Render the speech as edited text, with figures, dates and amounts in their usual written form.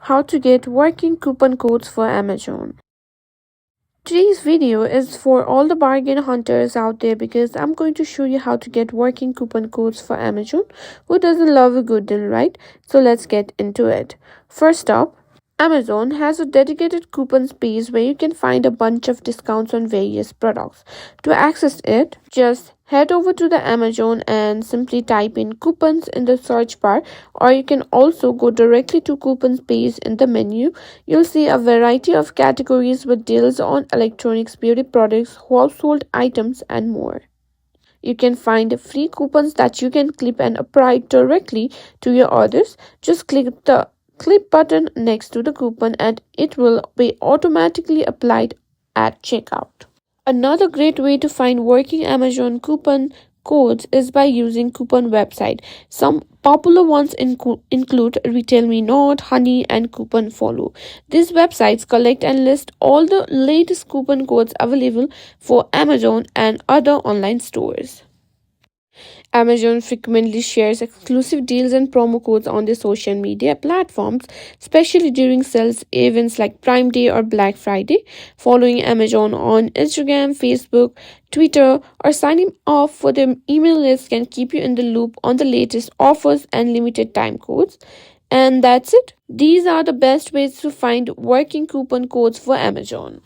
how to get working coupon codes for Amazon. Today's video is for all the bargain hunters out there because I'm going to show you how to get working coupon codes for Amazon. Who doesn't love a good deal, right? So let's get into it. First up, Amazon has a dedicated coupon space where you can find a bunch of discounts on various products. To access it, just head over to the Amazon and simply type in coupons in the search bar, or you can also go directly to coupons page in the menu. You'll see a variety of categories with deals on electronics, beauty products, household items, and more. You can find free coupons that you can clip and apply directly to your orders. Just click the clip button next to the coupon and it will be automatically applied at checkout. Another great way to find working Amazon coupon codes is by using coupon website. Some popular ones include Retail Me Not, Honey, and Coupon Follow. These websites collect and list all the latest coupon codes available for Amazon and other online stores. Amazon frequently shares exclusive deals and promo codes on their social media platforms, especially during sales events like Prime Day or Black Friday. Following Amazon on Instagram, Facebook, Twitter, or signing up for their email list can keep you in the loop on the latest offers and limited time codes. And that's it. These are the best ways to find working coupon codes for Amazon.